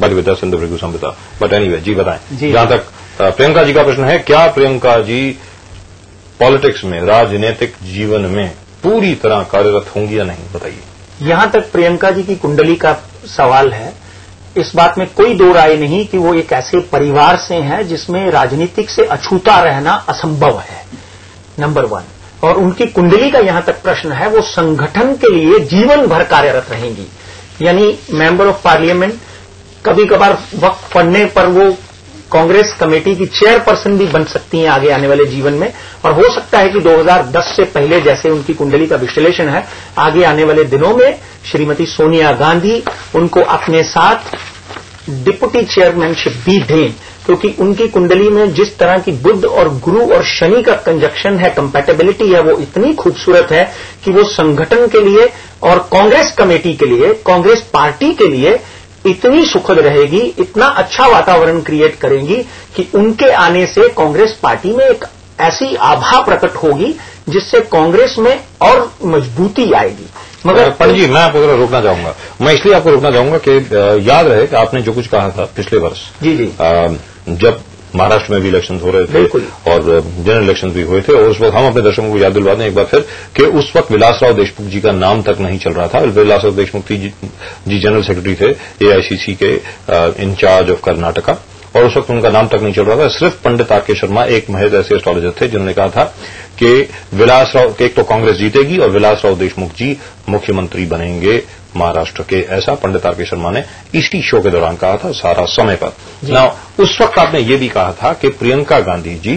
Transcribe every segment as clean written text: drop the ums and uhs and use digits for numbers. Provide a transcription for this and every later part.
But with the Sindhu Bhrigu Samhita. But anyway ji बताएं, जहां तक प्रियंका जी का प्रश्न है, क्या प्रियंका जी पॉलिटिक्स में, राजनीतिक जीवन में पूरी तरह कार्यरत होंगी या नहीं, बताइए। यहां तक प्रियंका जी की कुंडली का सवाल है, इस बात में कोई दो राय नहीं कि वो एक ऐसे परिवार से हैं जिसमें राजनीतिक से अछूता रहना असंभव है, नंबर 1। और उनकी कुंडली का यहां तक प्रश्न है, वो संगठन के लिए जीवन भर कार्यरत रहेंगी, यानी मेंबर ऑफ पार्लियामेंट, कभी कभार वक्त पड़ने पर वो कांग्रेस कमेटी की चेयरपर्सन भी बन सकती हैं आगे आने वाले जीवन में। और हो सकता है कि 2010 से पहले, जैसे उनकी कुंडली का विश्लेषण है, आगे आने वाले दिनों में श्रीमती सोनिया गांधी उनको अपने साथ डिप्टी चेयरमैनशिप भी दें, क्योंकि उनकी कुंडली में जिस तरह की बुध और गुरु और शनि का कंजक्शन है, कंपैटिबिलिटी है, वो इतनी खूबसूरत है कि वो संगठन के लिए और कांग्रेस कमेटी के लिए, कांग्रेस पार्टी के लिए इतनी सुखद रहेगी, इतना अच्छा वातावरण क्रिएट करेंगी कि उनके आने से कांग्रेस पार्टी में एक ऐसी आभा प्रकट होगी जिससे कांग्रेस में और मजबूती आएगी। मगर पंडित जी, मैं आपको जरा रोकना चाहूंगा। मैं इसलिए आपको रोकना चाहूंगा कि याद रहे कि आपने जो कुछ कहा था पिछले वर्ष, जी जी, जब महाराष्ट्र में भी इलेक्शन हो रहे थे और जनरल इलेक्शन भी हुए थे, और उस वक्त हम अपने दर्शकों को याद दिलवा दें एक बार फिर कि उस वक्त विलासराव देशमुख जी का नाम तक नहीं चल रहा था। विलासराव देशमुख जी जनरल सेक्रेटरी थे एआईसीसी के इंचार्ज ऑफ कर्नाटका, और उस वक्त उनका नाम तक नहीं चल रहा था। सिर्फ पंडित आर.के. शर्मा एक महज ऐसे एस्ट्रोलॉजर थे जिन्होंने कहा था कि विलासराव, एक तो कांग्रेस जीतेगी और विलासराव देशमुख जी मुख्यमंत्री बनेंगे महाराष्ट्र के, ऐसा पंडित आर.के. शर्मा ने ईटी शो के दौरान कहा था सारा समय पर। ना उस वक्त आपने ये भी कहा था कि प्रियंका गांधी जी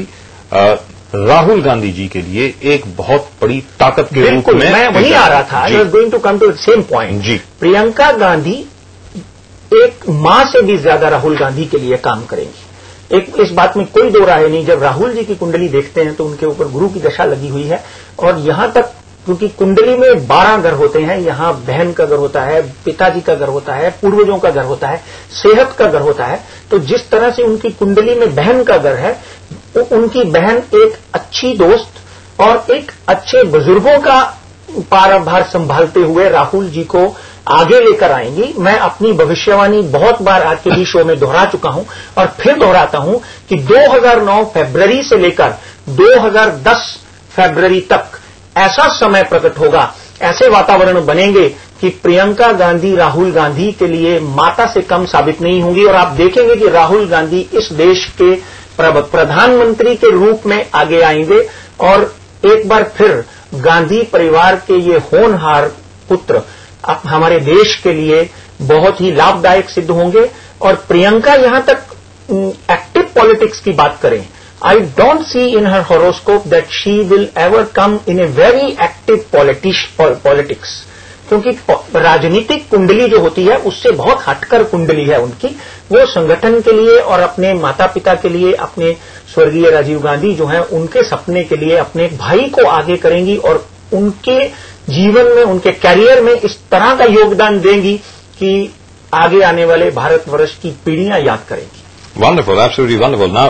राहुल गांधी जी के लिए एक बहुत बड़ी ताकत के रूप में, मैं वहीं आ रहा था, I was going to come to the same point ji. Priyanka Gandhi एक मां से भी ज्यादा राहुल गांधी के लिए काम करेंगी, इस बात में कोई दो राय नहीं। जब राहुल जी की कुंडली देखते हैं तो उनके ऊपर गुरु की दशा लगी हुई है, और यहां तक क्योंकि कुंडली में 12 घर होते हैं, यहां बहन का घर होता है, पिताजी का घर होता है, पूर्वजों का घर होता है, सेहत का घर होता है, तो जिस तरह से उनकी कुंडली में बहन का घर है, तो उनकी बहन एक अच्छी दोस्त और एक अच्छे बुजुर्गों का पाराभार संभालते हुए राहुल जी को आगे लेकर आएंगी। मैं अपनी भविष्यवाणी बहुत बार आज के भी शो में दोहरा चुका हूं और फिर दोहराता हूं कि 2009 फरवरी से लेकर 2010 फरवरी तक ऐसा समय प्रकट होगा, ऐसे वातावरण बनेंगे कि प्रियंका गांधी राहुल गांधी के लिए माता से कम साबित नहीं होंगी। और आप देखेंगे कि राहुल गांधी इस देश के प्रधानमंत्री के रूप में आगे आएंगे, और एक बार फिर गांधी परिवार के ये होनहार पुत्र हमारे देश के लिए बहुत ही लाभदायक सिद्ध होंगे। और प्रियंका यहां तक एक्टिव पॉलिटिक्स की बात करें, I don't see in her horoscope that she will ever come in a very active politics, क्योंकि राजनीतिक कुंडली जो होती है उससे बहुत हटकर कुंडली है उनकी। वो संगठन के लिए और अपने माता पिता के लिए, अपने स्वर्गीय राजीव गांधी जो हैं उनके सपने के लिए अपने भाई को आगे करेंगी और उनके जीवन में, उनके कैरियर में इस तरह का योगदान देंगी कि आगे आने वाले भारतवर्ष की पीढ़ियां याद करेंगी। Wonderful, absolutely wonderful. Now,